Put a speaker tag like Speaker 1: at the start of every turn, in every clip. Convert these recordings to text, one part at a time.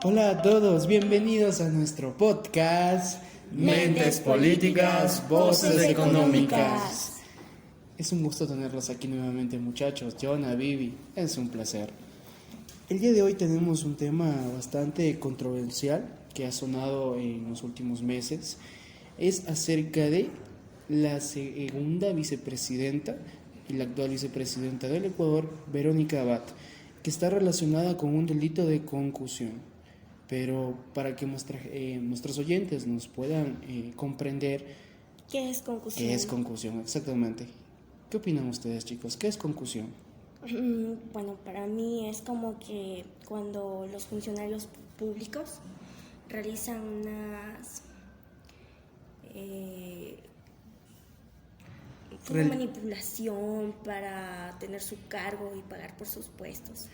Speaker 1: Hola a todos, bienvenidos a nuestro podcast
Speaker 2: Mentes Políticas, Voces Económicas.
Speaker 1: Es un gusto tenerlos aquí nuevamente, muchachos. Jonah, Vivi, es un placer. El día de hoy tenemos un tema bastante controversial que ha sonado en los últimos meses. Es acerca de la segunda vicepresidenta y la actual vicepresidenta del Ecuador, Verónica Abad, que está relacionada con un delito de concusión. Pero para que nuestros oyentes nos puedan comprender
Speaker 2: ¿Qué es concusión?
Speaker 1: qué es concusión exactamente. ¿Qué opinan ustedes, chicos? ¿Qué es concusión?
Speaker 2: Bueno, para mí es como que cuando los funcionarios públicos realizan una manipulación para tener su cargo y pagar por sus puestos.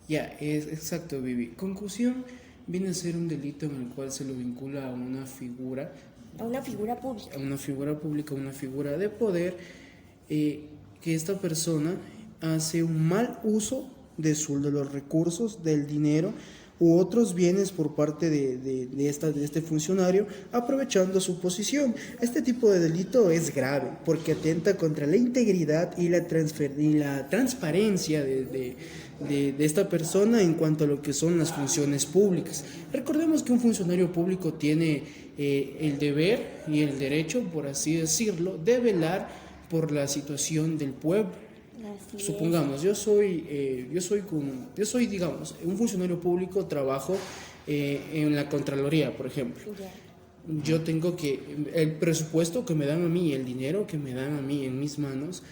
Speaker 1: Ya, es exacto, Vivi. Concusión viene a ser un delito en el cual se lo vincula a una figura.
Speaker 2: A una figura pública.
Speaker 1: A una figura pública, una figura de poder, que esta persona hace un mal uso de los recursos, del dinero u otros bienes por parte de este funcionario, aprovechando su posición. Este tipo de delito es grave porque atenta contra la integridad y la transparencia de esta persona en cuanto a lo que son las funciones públicas. Recordemos que un funcionario público tiene el deber y el derecho, por así decirlo, de velar por la situación del pueblo. Supongamos, yo soy, digamos, un funcionario público, trabajo en la Contraloría, por ejemplo. Yo tengo que, el presupuesto que me dan a mí, el dinero que me dan a mí en mis manos,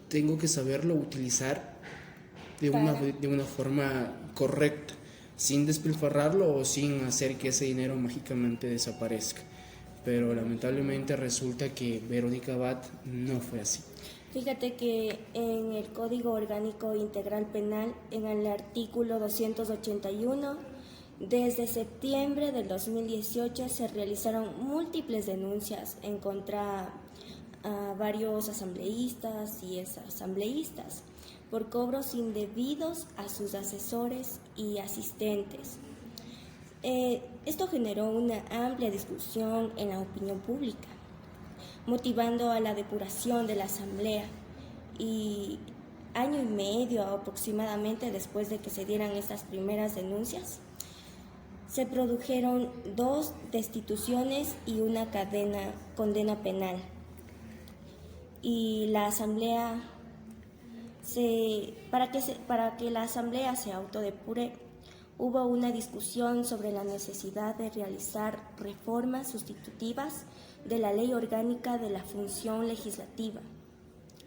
Speaker 1: tengo que saberlo utilizar de una forma correcta, sin despilfarrarlo o sin hacer que ese dinero mágicamente desaparezca. Pero lamentablemente resulta que Verónica Abad no fue así.
Speaker 2: Fíjate que en el Código Orgánico Integral Penal, en el artículo 281, desde septiembre del 2018 se realizaron múltiples denuncias en contra a varios asambleístas y exasambleístas por cobros indebidos a sus asesores y asistentes. Esto generó una amplia discusión en la opinión pública, motivando a la depuración de la asamblea, y año y medio aproximadamente después de que se dieran estas primeras denuncias, se produjeron 2 destituciones y una condena penal. Y la asamblea, para que la asamblea se autodepure, hubo una discusión sobre la necesidad de realizar reformas sustitutivas de la Ley Orgánica de la Función Legislativa.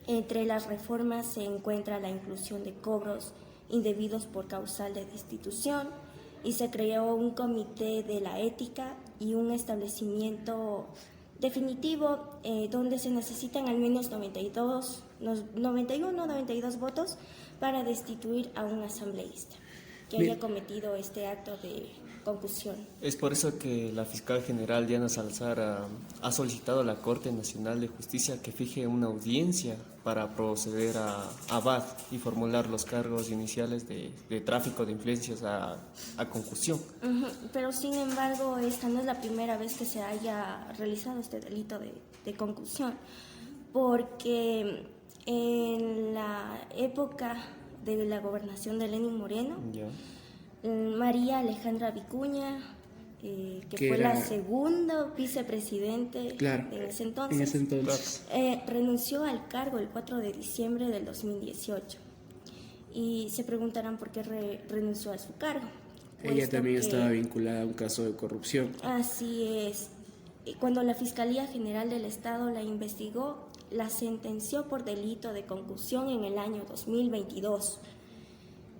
Speaker 2: Entre las reformas se encuentra la inclusión de cobros indebidos por causal de destitución, y se creó un comité de la ética y un establecimiento definitivo donde se necesitan al menos 92 votos para destituir a un asambleísta que haya cometido este acto de concusión.
Speaker 3: Es por eso que la fiscal general Diana Salazar ha solicitado a la Corte Nacional de Justicia que fije una audiencia para proceder a Abad y formular los cargos iniciales de tráfico de influencias a concusión.
Speaker 2: Pero sin embargo, esta no es la primera vez que se haya realizado este delito de concusión, porque en la época de la gobernación de Lenín Moreno, María Alejandra Vicuña, que fue la segunda vicepresidente en ese entonces, renunció al cargo el 4 de diciembre del 2018. Y se preguntarán por qué renunció a su cargo.
Speaker 1: Ella también estaba vinculada a un caso de corrupción.
Speaker 2: Así es. Cuando la Fiscalía General del Estado la investigó, la sentenció por delito de concusión en el año 2022.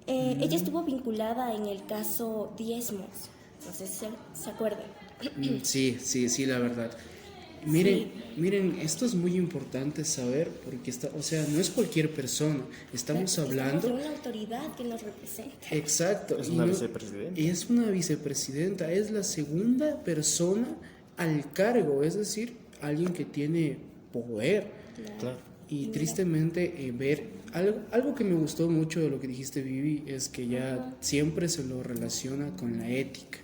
Speaker 2: Ella estuvo vinculada en el caso Diezmos, no sé si se acuerdan.
Speaker 1: Sí, la verdad. Miren, esto es muy importante saber porque no es cualquier persona, estamos hablando
Speaker 2: de una autoridad que nos representa.
Speaker 1: Exacto.
Speaker 3: Es una vicepresidenta.
Speaker 1: Es una vicepresidenta, es la segunda persona al cargo, es decir, alguien que tiene poder.
Speaker 2: Claro.
Speaker 1: Y tristemente ver algo que me gustó mucho de lo que dijiste, Vivi, es que ya siempre se lo relaciona con la ética.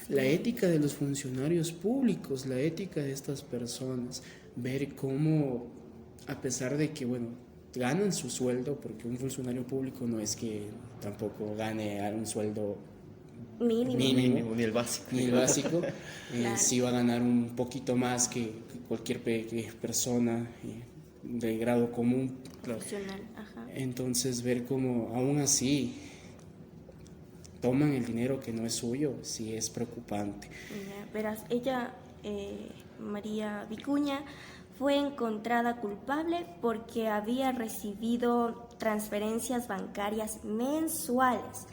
Speaker 1: La ética de los funcionarios públicos, la ética de estas personas, ver cómo, a pesar de que, bueno, ganan su sueldo, porque un funcionario público no es que tampoco gane un sueldo
Speaker 2: Mínimo.
Speaker 3: Ni el básico.
Speaker 1: ni el básico,
Speaker 2: Claro.
Speaker 1: sí va a ganar un poquito más que cualquier persona de grado común.
Speaker 2: Profesional, ajá.
Speaker 1: Entonces ver cómo aún así toman el dinero que no es suyo, sí es preocupante.
Speaker 2: Ya, verás, ella, María Vicuña, fue encontrada culpable porque había recibido transferencias bancarias mensuales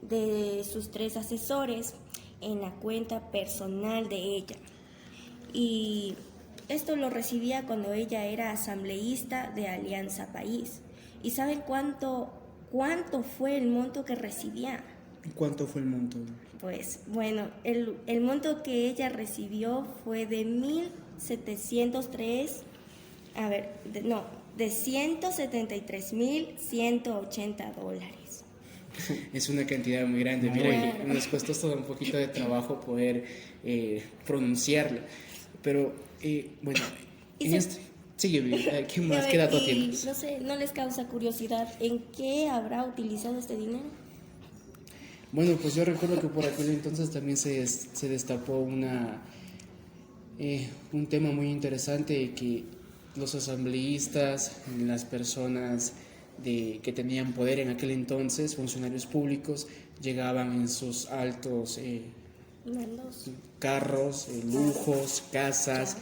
Speaker 2: de sus 3 asesores en la cuenta personal de ella. Y esto lo recibía cuando ella era asambleísta de Alianza País. ¿Y saben cuánto fue el monto que recibía?
Speaker 1: ¿Cuánto fue el monto?
Speaker 2: Pues bueno, el monto que ella recibió fue de 1.703, de $173.180.
Speaker 1: Es una cantidad muy grande. Mira,
Speaker 2: Claro.
Speaker 1: que nos costó todo un poquito de trabajo poder pronunciarla. Pero bueno,
Speaker 2: Y
Speaker 1: en
Speaker 2: se-
Speaker 1: este... Sigue, Vivi, ¿qué más?
Speaker 2: A
Speaker 1: ¿Qué
Speaker 2: ver,
Speaker 1: dato
Speaker 2: y
Speaker 1: tienes?
Speaker 2: no sé, ¿no les causa curiosidad en qué habrá utilizado este dinero?
Speaker 1: Bueno, pues yo recuerdo que por aquel entonces también se destapó un tema muy interesante, que los asambleístas, las personas que tenían poder en aquel entonces, funcionarios públicos, llegaban en sus altos
Speaker 2: Mandos.
Speaker 1: carros, lujos, casas,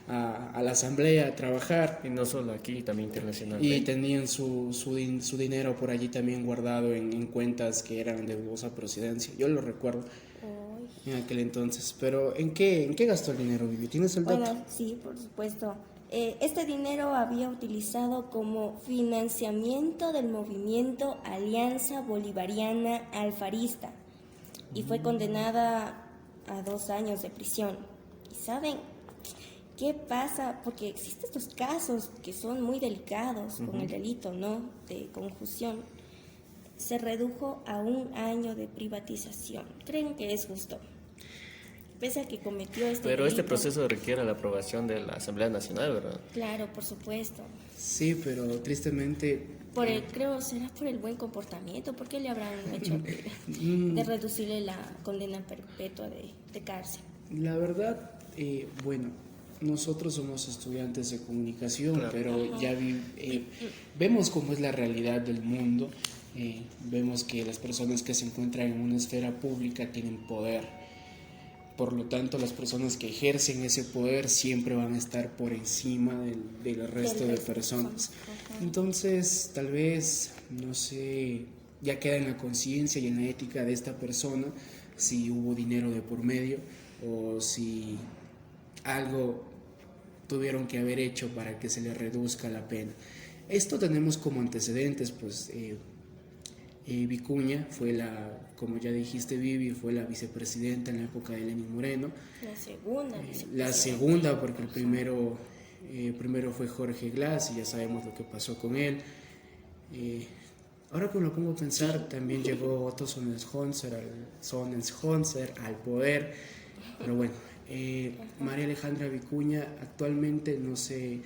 Speaker 1: a la asamblea a trabajar.
Speaker 3: Y no solo aquí, también internacional.
Speaker 1: Y tenían su dinero por allí también guardado en cuentas que eran de dudosa procedencia. Yo lo recuerdo
Speaker 2: Ay.
Speaker 1: en aquel entonces. Pero ¿en qué gastó el dinero, Vivi? ¿Tienes el dato?
Speaker 2: Bueno, sí, por supuesto. Este dinero había utilizado como financiamiento del movimiento Alianza Bolivariana Alfarista y fue condenada a 2 años de prisión. ¿Y saben qué pasa? Porque existen estos casos que son muy delicados con el delito, ¿no?, de confusión. Se redujo a 1 año de privatización. ¿Creen que es justo? Pese a que cometió este
Speaker 3: Pero este
Speaker 2: delito.
Speaker 3: proceso requiere la aprobación de la Asamblea Nacional, ¿verdad?
Speaker 2: Claro, por supuesto.
Speaker 1: Sí, pero tristemente
Speaker 2: Creo será por el buen comportamiento. ¿Por qué le habrán hecho de reducirle la condena perpetua de cárcel?
Speaker 1: la verdad, bueno, nosotros somos estudiantes de comunicación,
Speaker 3: Claro.
Speaker 1: pero ya vemos cómo es la realidad del mundo. Vemos que las personas que se encuentran en una esfera pública tienen poder. Por lo tanto, las personas que ejercen ese poder siempre van a estar por encima del resto de personas. Entonces, tal vez, no sé, ya queda en la conciencia y en la ética de esta persona si hubo dinero de por medio o si algo tuvieron que haber hecho para que se le reduzca la pena. Esto tenemos como antecedentes, pues Vicuña fue como ya dijiste, Vivi, fue la vicepresidenta en la época de Lenín Moreno. La segunda, porque el primero fue Jorge Glass y ya sabemos lo que pasó con él. Ahora que lo pongo a pensar, también llegó Otto Sonnenschonzer al poder. Pero bueno, María Alejandra Vicuña actualmente no sé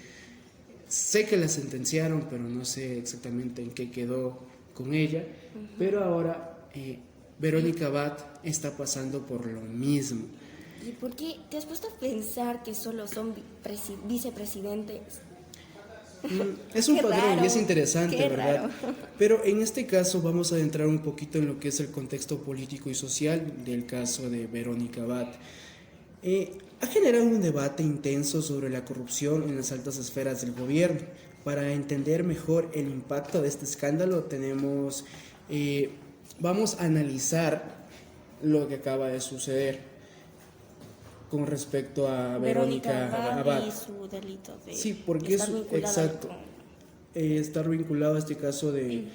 Speaker 1: que la sentenciaron, pero no sé exactamente en qué quedó con ella. Pero ahora Verónica Abad está pasando por lo mismo.
Speaker 2: ¿Y por qué te has puesto a pensar que solo son vicepresidentes?
Speaker 1: Es un
Speaker 2: Qué
Speaker 1: padrón
Speaker 2: raro,
Speaker 1: y es interesante,
Speaker 2: qué
Speaker 1: ¿verdad?
Speaker 2: raro.
Speaker 1: Pero en este caso vamos a adentrar un poquito en lo que es el contexto político y social del caso de Verónica Abad. Ha generado un debate intenso sobre la corrupción en las altas esferas del gobierno. Para entender mejor el impacto de este escándalo vamos a analizar lo que acaba de suceder con respecto a Verónica Abad.
Speaker 2: Y su delito de
Speaker 1: Sí, porque
Speaker 2: estar vinculada
Speaker 1: exacto, estar vinculado a este caso de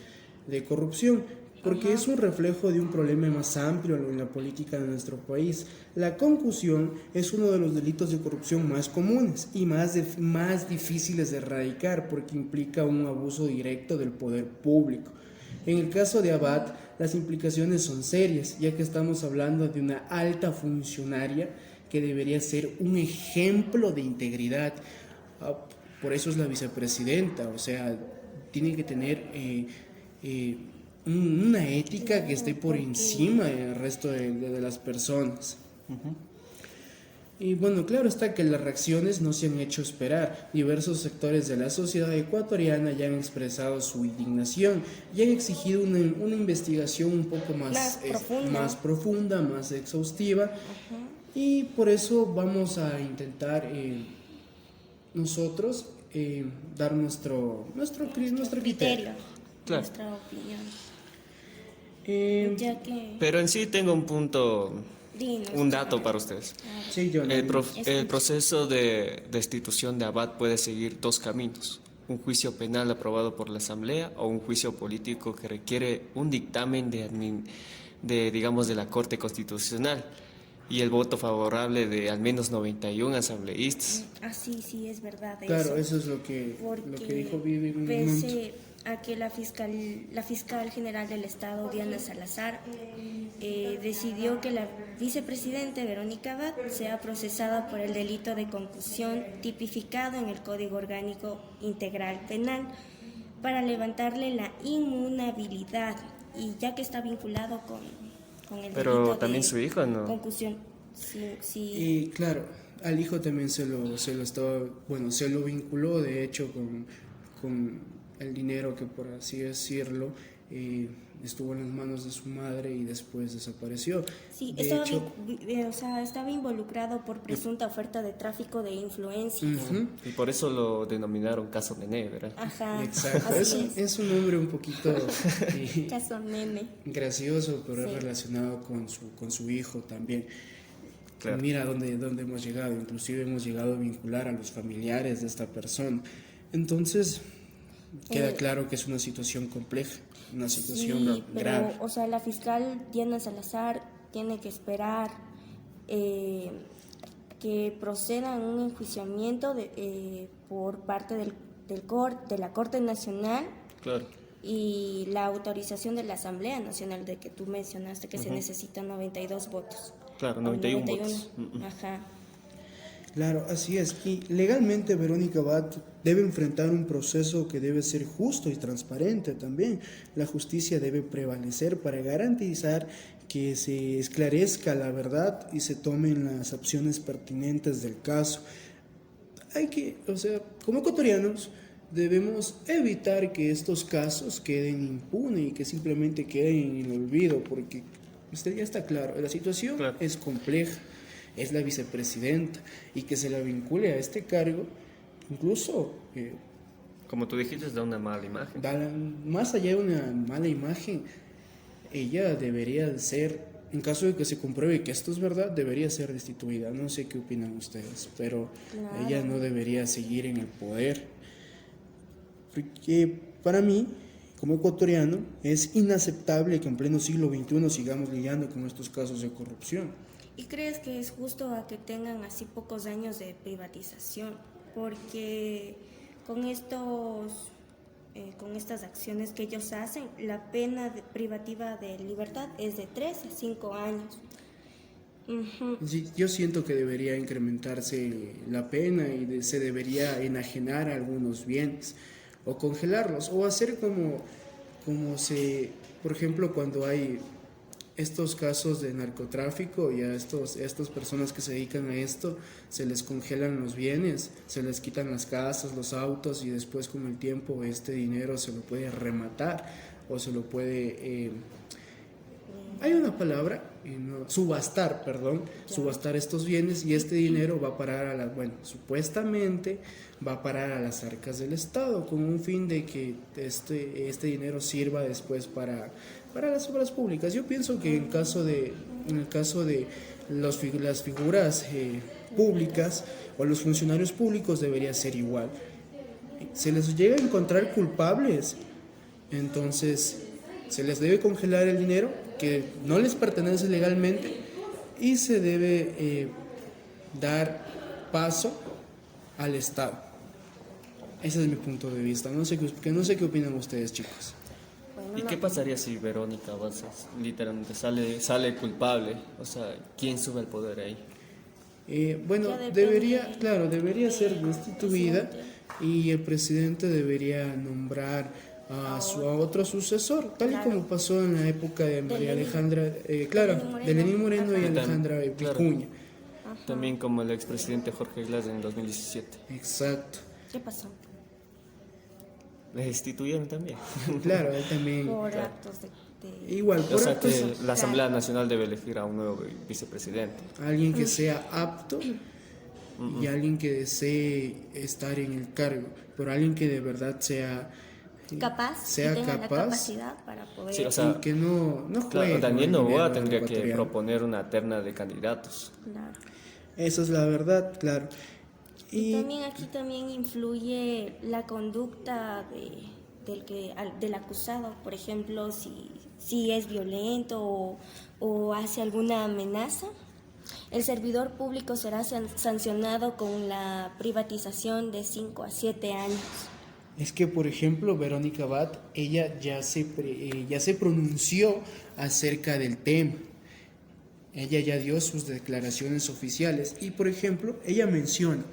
Speaker 1: corrupción. porque es un reflejo de un problema más amplio en la política de nuestro país. La concusión es uno de los delitos de corrupción más comunes y más difíciles de erradicar porque implica un abuso directo del poder público. En el caso de Abad, las implicaciones son serias, ya que estamos hablando de una alta funcionaria que debería ser un ejemplo de integridad. Por eso es la vicepresidenta, o sea, tiene que tener una ética que esté por encima del resto de las personas. Y bueno, claro está que las reacciones no se han hecho esperar. Diversos sectores de la sociedad ecuatoriana ya han expresado su indignación y han exigido una investigación un poco más profunda, más exhaustiva. Y por eso vamos a intentar nosotros dar nuestro criterio.
Speaker 3: Claro.
Speaker 2: Nuestra opinión.
Speaker 3: Pero en sí tengo un punto,
Speaker 2: Dinos,
Speaker 3: un dato para ustedes.
Speaker 1: Sí, yo
Speaker 3: El proceso de destitución de Abad puede seguir dos caminos: un juicio penal aprobado por la Asamblea o un juicio político que requiere un dictamen de la Corte Constitucional y el voto favorable de al menos 91 asambleístas.
Speaker 2: Sí, es verdad.
Speaker 1: Claro, eso es lo que dijo Vivi en un momento.
Speaker 2: Pese a que la fiscal general del Estado, Diana Salazar, decidió que la vicepresidenta Verónica Abad sea procesada por el delito de concusión tipificado en el Código Orgánico Integral Penal para levantarle la inmunabilidad, y ya que está vinculado con el
Speaker 3: Pero
Speaker 2: delito
Speaker 3: también
Speaker 2: de
Speaker 3: su hijo, ¿no?
Speaker 2: concusión. Sí.
Speaker 1: Y claro, al hijo también se lo vinculó, de hecho, con el dinero que, por así decirlo, estuvo en las manos de su madre y después desapareció.
Speaker 2: Sí,
Speaker 1: De
Speaker 2: estaba involucrado por presunta oferta de tráfico de influencia.
Speaker 3: Y por eso lo denominaron caso Nené, ¿verdad?
Speaker 2: Ajá.
Speaker 1: Exacto, es un nombre un poquito
Speaker 2: Caso Nene.
Speaker 1: gracioso, pero
Speaker 2: Sí.
Speaker 1: es relacionado con su hijo también.
Speaker 3: Claro.
Speaker 1: Mira dónde hemos llegado, inclusive hemos llegado a vincular a los familiares de esta persona. Entonces, queda claro que es una situación compleja, una situación grave.
Speaker 2: Pero, la fiscal Diana Salazar tiene que esperar que proceda un enjuiciamiento por parte de la Corte Nacional.
Speaker 3: Claro.
Speaker 2: Y la autorización de la Asamblea Nacional, de que tú mencionaste que se necesitan 92 votos.
Speaker 3: Claro, 91 votos.
Speaker 2: Ajá.
Speaker 1: Claro, así es. Y legalmente Verónica Abad debe enfrentar un proceso que debe ser justo y transparente también. La justicia debe prevalecer para garantizar que se esclarezca la verdad y se tomen las acciones pertinentes del caso. Como ecuatorianos, debemos evitar que estos casos queden impunes y que simplemente queden en el olvido, porque ya está claro, la situación es compleja. Es la vicepresidenta, y que se la vincule a este cargo, incluso,
Speaker 3: como tú dijiste, da una mala imagen.
Speaker 1: Más allá de una mala imagen, ella debería ser, en caso de que se compruebe que esto es verdad, debería ser destituida. No sé qué opinan ustedes, pero
Speaker 2: Claro.
Speaker 1: ella no debería seguir en el poder. Porque para mí, como ecuatoriano, es inaceptable que en pleno siglo XXI sigamos lidiando con estos casos de corrupción.
Speaker 2: ¿Y crees que es justo a que tengan así pocos años de privatización? Porque con estas acciones que ellos hacen, la pena privativa de libertad es de 3 a 5 años.
Speaker 1: Sí, yo siento que debería incrementarse la pena y se debería enajenar algunos bienes o congelarlos o hacer por ejemplo, cuando hay estos casos de narcotráfico y a estas personas que se dedican a esto, se les congelan los bienes, se les quitan las casas, los autos, y después con el tiempo este dinero se lo puede rematar o se lo puede... hay una palabra, subastar estos bienes, y este dinero va a parar supuestamente va a parar a las arcas del Estado con un fin de que este dinero sirva después para las obras públicas. Yo pienso que en el caso de las figuras públicas o los funcionarios públicos debería ser igual. Se les llega a encontrar culpables, entonces se les debe congelar el dinero que no les pertenece legalmente y se debe dar paso al Estado. Ese es mi punto de vista. No sé qué opinan ustedes, chicos.
Speaker 2: Bueno,
Speaker 3: ¿Y qué pasaría si Verónica Balsas literalmente sale culpable? O sea, ¿quién sube al poder ahí?
Speaker 1: Bueno,
Speaker 2: Ya depende
Speaker 1: debería ser
Speaker 2: del
Speaker 1: destituida
Speaker 2: presidente.
Speaker 1: y el presidente debería nombrar a otro sucesor, tal y
Speaker 2: Claro.
Speaker 1: como pasó en la época de María
Speaker 2: Lenín.
Speaker 1: Alejandra,
Speaker 2: Lenín
Speaker 1: de Lenín Moreno y
Speaker 2: Ajá.
Speaker 1: Alejandra
Speaker 3: Claro.
Speaker 1: Vicuña.
Speaker 3: También como el expresidente Jorge Glass en 2017.
Speaker 1: Exacto.
Speaker 2: ¿Qué pasó?
Speaker 3: Le destituyeron también.
Speaker 1: Claro, él también.
Speaker 2: Por
Speaker 3: claro.
Speaker 2: actos de
Speaker 1: Igual,
Speaker 3: O
Speaker 1: por
Speaker 3: sea
Speaker 1: actos,
Speaker 3: que la Asamblea Nacional debe elegir a un nuevo vicepresidente.
Speaker 1: alguien que sea apto y alguien que desee estar en el cargo, pero alguien que de verdad sea
Speaker 2: capaz,
Speaker 1: sea
Speaker 2: que tenga la
Speaker 1: capaz
Speaker 2: capacidad para poder.
Speaker 3: Sí, o sea,
Speaker 1: y que no juegue
Speaker 3: claro,
Speaker 1: con
Speaker 3: Daniel
Speaker 1: el dinero
Speaker 3: Noboa
Speaker 1: del
Speaker 3: tendría que
Speaker 1: ecuatoriano.
Speaker 3: proponer una terna de candidatos.
Speaker 2: Claro.
Speaker 1: Esa es la verdad, claro.
Speaker 2: Y también aquí también influye la conducta del acusado, por ejemplo, si es violento o hace alguna amenaza. El servidor público será sancionado con la privatización de 5 a 7 años.
Speaker 1: Es que, por ejemplo, Verónica Abad, ella ya se pronunció acerca del tema. Ella ya dio sus declaraciones oficiales y, por ejemplo, ella menciona: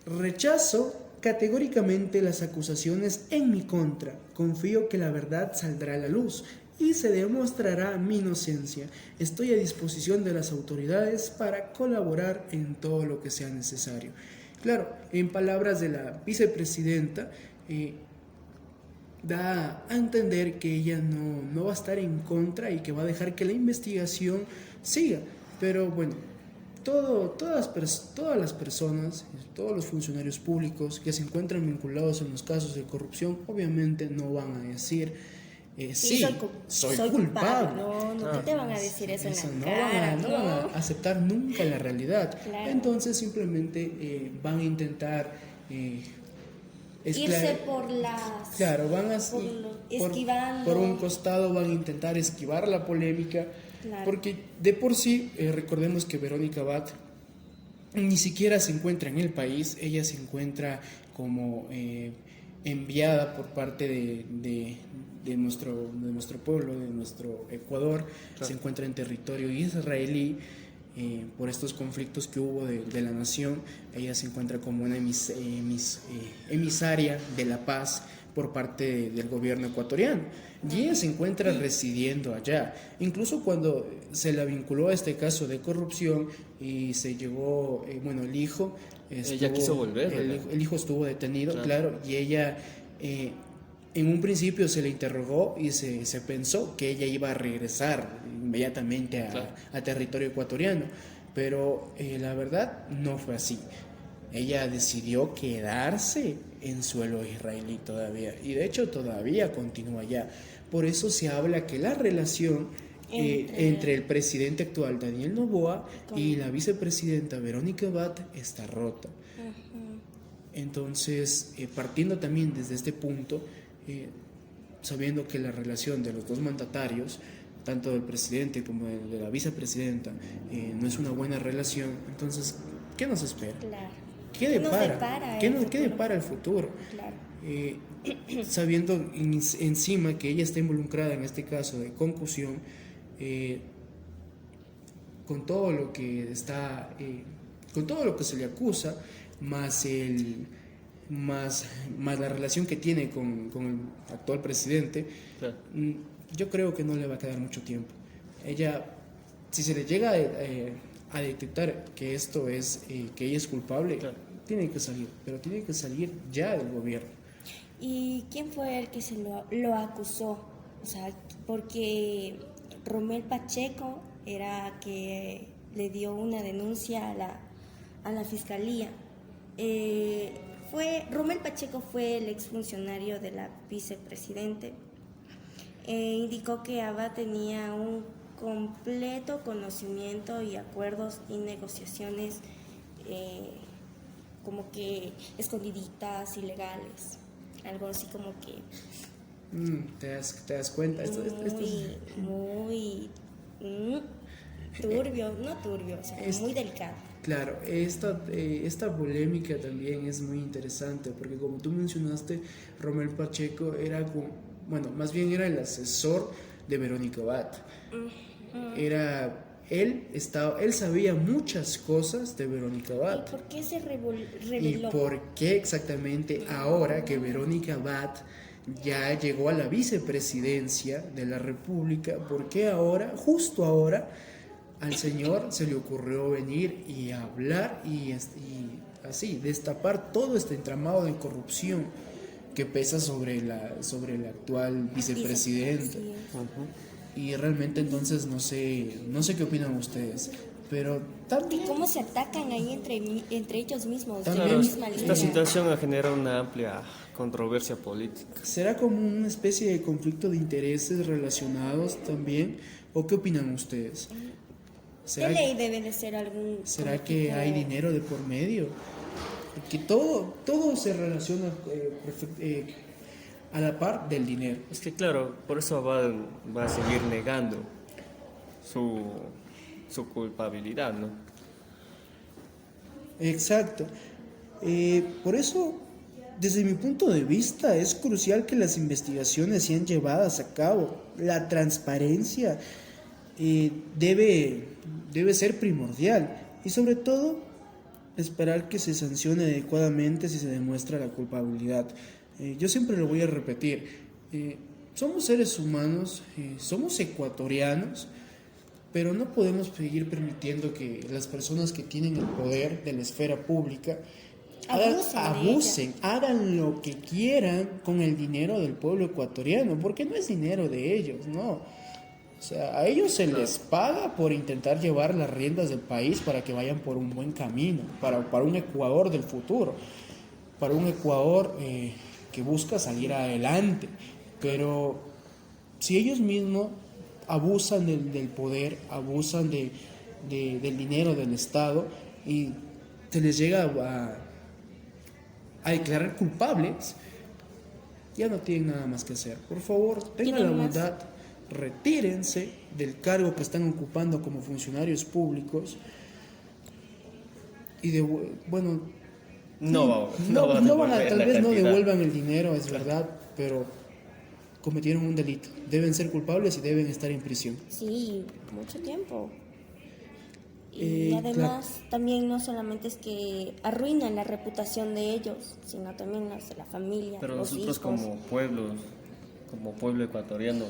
Speaker 1: rechazo categóricamente las acusaciones en mi contra. Confío que la verdad saldrá a la luz y se demostrará mi inocencia. Estoy a disposición de las autoridades para colaborar en todo lo que sea necesario. Claro, en palabras de la vicepresidenta, da a entender que ella no va a estar en contra y que va a dejar que la investigación siga. Pero bueno, todas las personas, todos los funcionarios públicos que se encuentran vinculados en los casos de corrupción, obviamente no van a decir, sí, soy culpable.
Speaker 2: No te van a decir eso en la
Speaker 1: No
Speaker 2: cara.
Speaker 1: no van a aceptar nunca la realidad.
Speaker 2: Claro.
Speaker 1: Entonces simplemente van a intentar
Speaker 2: Irse por las...
Speaker 1: Claro, van a
Speaker 2: esquivando.
Speaker 1: por un costado van a intentar esquivar la polémica,
Speaker 2: Claro.
Speaker 1: porque de por sí recordemos que Verónica Abad ni siquiera se encuentra en el país, ella se encuentra como enviada por parte de nuestro pueblo, de nuestro Ecuador,
Speaker 3: Claro.
Speaker 1: se encuentra en territorio israelí. Por estos conflictos que hubo de la nación, ella se encuentra como una emisaria de la paz por parte del gobierno ecuatoriano, y ella se encuentra residiendo allá. Incluso cuando se la vinculó a este caso de corrupción y se llevó, el hijo
Speaker 3: Ella quiso volver,
Speaker 1: el hijo estuvo detenido,
Speaker 3: Claro.
Speaker 1: claro, y ella en un principio se le interrogó y se pensó que ella iba a regresar inmediatamente
Speaker 3: Claro.
Speaker 1: a territorio ecuatoriano, pero la verdad no fue así. Ella decidió quedarse en suelo israelí todavía, y de hecho todavía continúa allá. Por eso se habla que la relación entre el presidente actual Daniel Noboa y la vicepresidenta Verónica Abad está rota. Entonces, partiendo también desde este punto, sabiendo que la relación de los dos mandatarios, tanto del presidente como de la vicepresidenta, no es una buena relación, entonces, ¿qué nos espera?
Speaker 2: Claro.
Speaker 1: ¿Qué depara? ¿Qué
Speaker 2: futuro?
Speaker 1: depara el futuro?
Speaker 2: Claro.
Speaker 1: Sabiendo encima que ella está involucrada en este caso de concusión, con todo lo que con todo lo que se le acusa, más la relación que tiene con el actual presidente,
Speaker 3: Claro.
Speaker 1: yo creo que no le va a quedar mucho tiempo. Ella, si se le llega a detectar que esto es, que ella es culpable,
Speaker 3: Claro.
Speaker 1: tiene que salir, pero tiene que salir ya del gobierno.
Speaker 2: ¿Y quién fue el que se lo acusó? O sea, porque Romel Pacheco era que le dio una denuncia a la fiscalía. Romel Pacheco fue el exfuncionario de la vicepresidente. Indicó que Abad tenía un completo conocimiento y acuerdos y negociaciones como que escondiditas, ilegales, algo así como que
Speaker 1: ¿Te das cuenta?
Speaker 2: Muy turbio, no turbio, o sea, muy delicado.
Speaker 1: Claro, esta polémica también es muy interesante porque como tú mencionaste, Romel Pacheco era más bien era el asesor de Verónica Abad. Él sabía muchas cosas de Verónica Abad.
Speaker 2: ¿Y por qué se
Speaker 1: ¿Y
Speaker 2: reveló?
Speaker 1: por qué exactamente ahora que Verónica Abad ya llegó a la vicepresidencia de la República, por qué ahora, justo ahora, al señor se le ocurrió venir y hablar y así destapar todo este entramado de corrupción que pesa sobre el actual vicepresidente?
Speaker 2: Sí,
Speaker 1: Y realmente entonces no sé qué opinan ustedes, pero también
Speaker 2: ¿y cómo se atacan ahí entre ellos mismos?
Speaker 1: También-
Speaker 2: De la
Speaker 3: Claro,
Speaker 2: misma
Speaker 3: esta
Speaker 2: línea?
Speaker 3: situación ha generado una amplia controversia política.
Speaker 1: será como una especie de conflicto de intereses relacionados también, ¿o qué opinan ustedes?
Speaker 2: De ley debe de ser algún...
Speaker 1: ¿Será que hay dinero de por medio? Que todo se relaciona a la par del dinero.
Speaker 3: Es que claro, por eso va a seguir negando su culpabilidad, ¿no?
Speaker 1: Exacto. Por eso, desde mi punto de vista, es crucial que las investigaciones sean llevadas a cabo. La transparencia debe ser primordial y sobre todo esperar que se sancione adecuadamente si se demuestra la culpabilidad. Yo siempre lo voy a repetir, somos seres humanos, somos ecuatorianos, pero no podemos seguir permitiendo que las personas que tienen el poder de la esfera pública abusen, hagan lo que quieran con el dinero del pueblo ecuatoriano, porque no es dinero de ellos, no. O sea, a ellos se les paga por intentar llevar las riendas del país para que vayan por un buen camino, para un Ecuador del futuro, para un Ecuador que busca salir adelante. Pero si ellos mismos abusan del poder, abusan del dinero del Estado y se les llega a declarar culpables, ya no tienen nada más que hacer. Por favor, tengan la bondad, retírense del cargo que están ocupando como funcionarios públicos y tal vez no devuelvan el dinero, es verdad, pero cometieron un delito, deben ser culpables y deben estar en prisión.
Speaker 2: Sí, mucho tiempo. Y además también no solamente es que arruinan la reputación de ellos, sino también la familia,
Speaker 3: Pero
Speaker 2: los
Speaker 3: nosotros
Speaker 2: hijos.
Speaker 3: como pueblo ecuatoriano,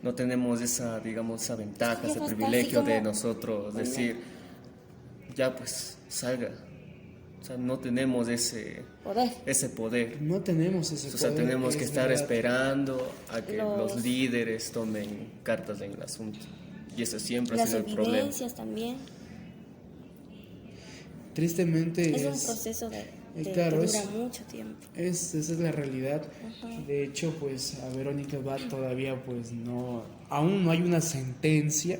Speaker 3: no tenemos esa, digamos, esa ventaja,
Speaker 2: Sí,
Speaker 3: ese
Speaker 2: basta,
Speaker 3: privilegio
Speaker 2: así
Speaker 3: de
Speaker 2: como-
Speaker 3: nosotros decir, ya pues, salga. O sea, no tenemos ese poder.
Speaker 1: No tenemos ese
Speaker 3: O sea,
Speaker 1: poder,
Speaker 3: tenemos que
Speaker 1: es
Speaker 3: estar
Speaker 1: verdad.
Speaker 3: esperando a que los
Speaker 2: Los-
Speaker 3: líderes tomen cartas en el asunto. Y ese siempre ha
Speaker 2: Las
Speaker 3: sido el problema.
Speaker 2: evidencias también.
Speaker 1: Tristemente
Speaker 2: Es un proceso
Speaker 1: claro,
Speaker 2: que dura mucho tiempo.
Speaker 1: esa es la realidad. De hecho, pues a Verónica Abad todavía pues aún no hay una sentencia,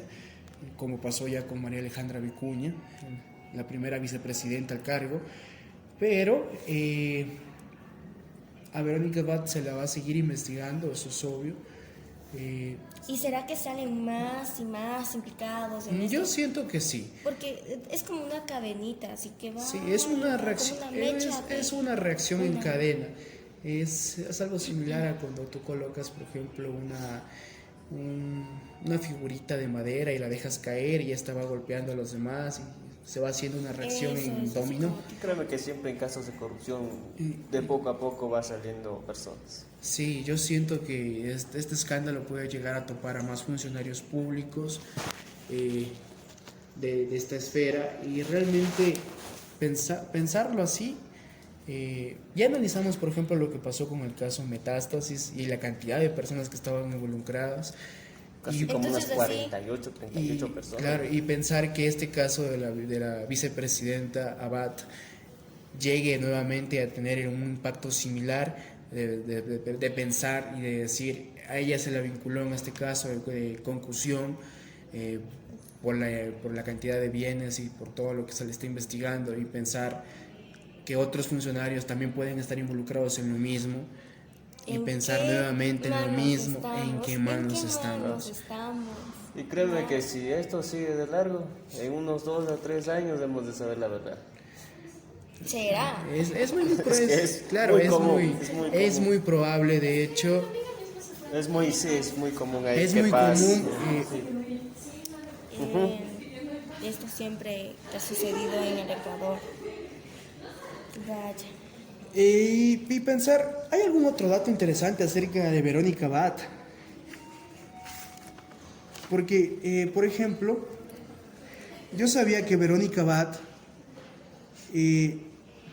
Speaker 1: como pasó ya con María Alejandra Vicuña, la primera vicepresidenta al cargo, pero a Verónica Abad se la va a seguir investigando, eso es obvio.
Speaker 2: ¿Y será que salen más y más implicados en
Speaker 1: Yo
Speaker 2: esto?
Speaker 1: siento que sí.
Speaker 2: Porque es como una cadenita, así que va...
Speaker 1: Sí, es una
Speaker 2: como
Speaker 1: reacción,
Speaker 2: una mecha
Speaker 1: es una reacción en
Speaker 2: una-
Speaker 1: cadena. Es algo similar a cuando tú colocas, por ejemplo, una figurita de madera y la dejas caer y esta va golpeando a los demás y se va haciendo una reacción
Speaker 2: Eso,
Speaker 1: en
Speaker 2: eso,
Speaker 1: dominó.
Speaker 3: Créeme que siempre en casos de corrupción, de poco a poco va saliendo personas.
Speaker 1: Sí, yo siento que este escándalo puede llegar a topar a más funcionarios públicos de esta esfera y realmente pensarlo así. Ya analizamos, por ejemplo, lo que pasó con el caso Metástasis y la cantidad de personas que estaban involucradas.
Speaker 3: Casi como
Speaker 2: Entonces,
Speaker 3: unas
Speaker 2: así-
Speaker 3: 48, 38 personas.
Speaker 1: Claro, y pensar que este caso de la vicepresidenta Abad llegue nuevamente a tener un impacto similar, de pensar y de decir, a ella se la vinculó en este caso de concusión por la cantidad de bienes y por todo lo que se le está investigando, y pensar que otros funcionarios también pueden estar involucrados en lo mismo. y pensar nuevamente en lo mismo, en qué manos
Speaker 2: estamos.
Speaker 3: Y créeme que si esto sigue de largo, en unos 2 a 3 años hemos de saber la verdad.
Speaker 2: ¿Será?
Speaker 1: Es muy, claro,
Speaker 3: muy común,
Speaker 1: es muy probable, de hecho.
Speaker 3: Es muy común ahí.
Speaker 1: Es muy común.
Speaker 2: Esto siempre ha sucedido en el Ecuador. Vaya.
Speaker 1: Y pensar, ¿hay algún otro dato interesante acerca de Verónica Abad? Porque, por ejemplo, yo sabía que Verónica Abad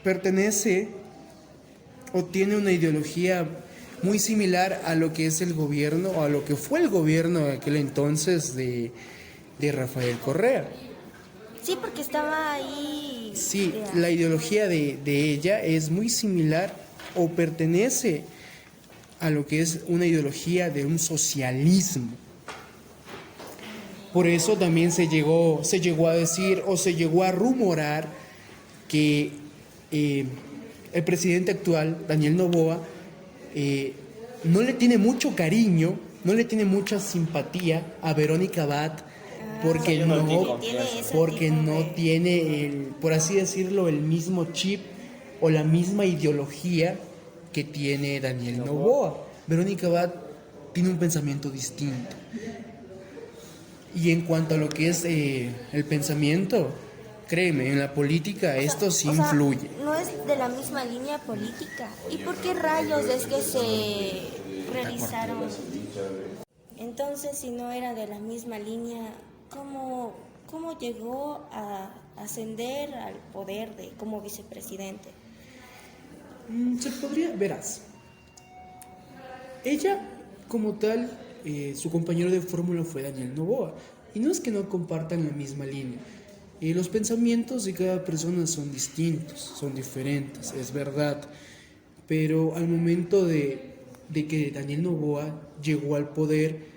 Speaker 1: pertenece o tiene una ideología muy similar a lo que es el gobierno o a lo que fue el gobierno de aquel entonces de Rafael Correa.
Speaker 2: Sí, porque estaba ahí.
Speaker 1: Sí, la ideología de ella es muy similar o pertenece a lo que es una ideología de un socialismo. Por eso también se llegó a decir o se llegó a rumorar que el presidente actual, Daniel Noboa, no le tiene mucho cariño, no le tiene mucha simpatía a Verónica Abad, porque no tiene, por así decirlo, el mismo chip o la misma ideología que tiene Daniel Noboa. Verónica Abad tiene un pensamiento distinto. Y en cuanto a lo que es el pensamiento, créeme, en la política esto sí influye.
Speaker 2: No es de la misma línea política. ¿Y por qué rayos es que se realizaron? Entonces, si no era de la misma línea, ¿cómo llegó a ascender al poder como vicepresidente?
Speaker 1: Se podría, verás. Ella, como tal, su compañero de fórmula fue Daniel Noboa. Y no es que no compartan la misma línea. Los pensamientos de cada persona son distintos, son diferentes, es verdad. Pero al momento de que Daniel Noboa llegó al poder,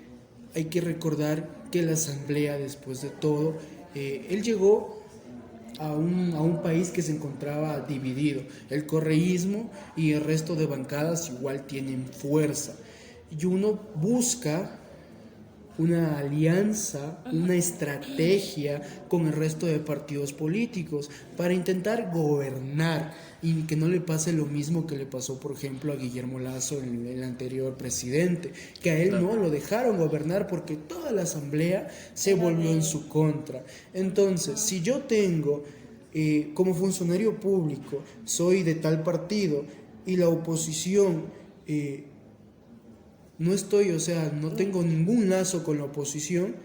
Speaker 1: hay que recordar que la asamblea, después de todo, él llegó a un país que se encontraba dividido. El correísmo y el resto de bancadas igual tienen fuerza. Y uno busca una alianza, una estrategia con el resto de partidos políticos para intentar gobernar y que no le pase lo mismo que le pasó, por ejemplo, a Guillermo Lasso, el anterior presidente, que a él no lo dejaron gobernar porque toda la asamblea se volvió en su contra. Entonces, si yo tengo como funcionario público, soy de tal partido y la oposición no tengo ningún lazo con la oposición,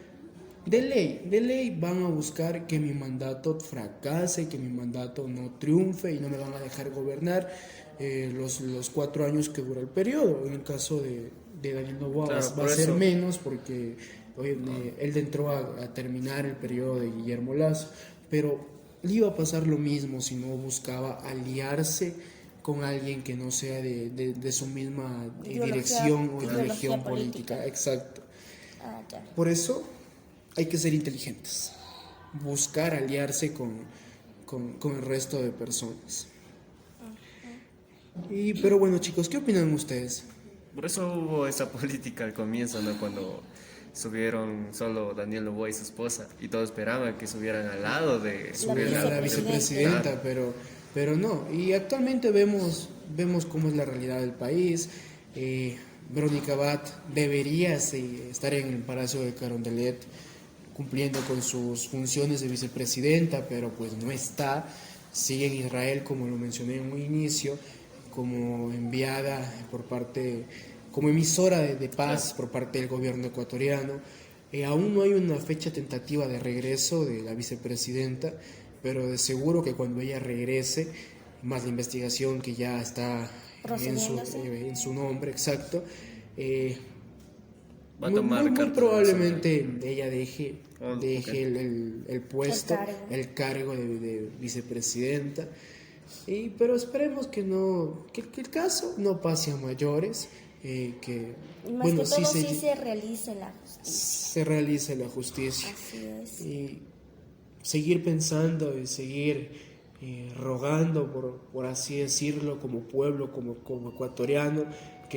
Speaker 1: de ley van a buscar que mi mandato fracase, que mi mandato no triunfe y no me van a dejar gobernar los 4 años que dura el periodo. En el caso de Daniel Noboa va a ser menos porque él entró a terminar el periodo de Guillermo Lasso, pero le iba a pasar lo mismo si no buscaba aliarse con alguien que no sea de su misma dirección o ideología política. Exacto. Por eso hay que ser inteligentes, buscar aliarse con el resto de personas. Pero bueno, chicos, ¿qué opinan ustedes?
Speaker 3: Por eso hubo esa política al comienzo, ¿no? Cuando subieron solo Daniel Noboa y su esposa y todos esperaban que subieran al lado de
Speaker 1: la vicepresidenta, pero no. Y actualmente vemos cómo es la realidad del país. Verónica Abad debería estar en el Palacio de Carondelet cumpliendo con sus funciones de vicepresidenta, pero pues no está. Sigue en Israel, como lo mencioné en un inicio, como enviada como emisora de paz por parte del gobierno ecuatoriano. Aún no hay una fecha tentativa de regreso de la vicepresidenta, pero de seguro que cuando ella regrese, más la investigación que ya está en su nombre, exacto, muy probablemente ella deje el puesto, el cargo de vicepresidenta. Pero esperemos que el caso no pase a mayores.
Speaker 2: Se realice la justicia.
Speaker 1: Se realice la justicia.
Speaker 2: Así es.
Speaker 1: Y seguir pensando y seguir rogando, por así decirlo, como pueblo, como ecuatoriano,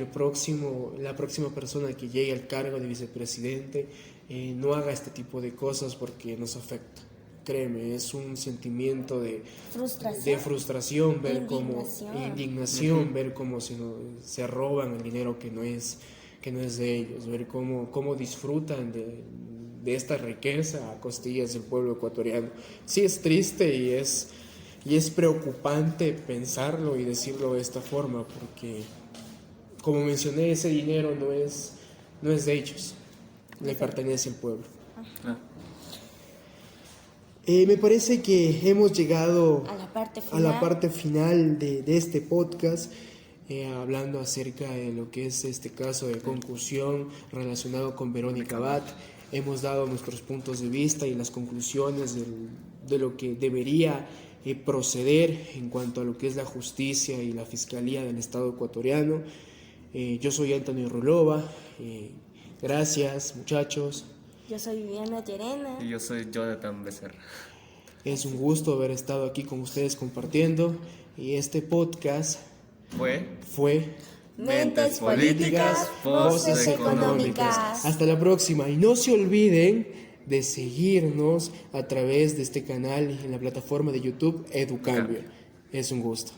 Speaker 1: la próxima persona que llegue al cargo de vicepresidente no haga este tipo de cosas porque nos afecta. Créeme, es un sentimiento de frustración ver cómo indignación, ver cómo se roban el dinero que no es de ellos, ver cómo disfrutan de esta riqueza a costillas del pueblo ecuatoriano. Sí, es triste y es preocupante pensarlo y decirlo de esta forma, porque como mencioné, ese dinero no es de ellos, le pertenece al pueblo. Me parece que hemos llegado a la parte final de este podcast, hablando acerca de lo que es este caso de conclusión relacionado con Verónica Abad. Hemos dado nuestros puntos de vista y las conclusiones de lo que debería proceder en cuanto a lo que es la justicia y la fiscalía del Estado ecuatoriano. Yo soy Antonio Rulova. Gracias, muchachos.
Speaker 2: Yo soy Viviana Llerena.
Speaker 3: Y yo soy Jonathan Becerra.
Speaker 1: Es un gusto haber estado aquí con ustedes compartiendo. Y este podcast fue
Speaker 2: Mentes Políticas, Voces Económicas.
Speaker 1: Hasta la próxima. Y no se olviden de seguirnos a través de este canal en la plataforma de YouTube Educambio. Es un gusto.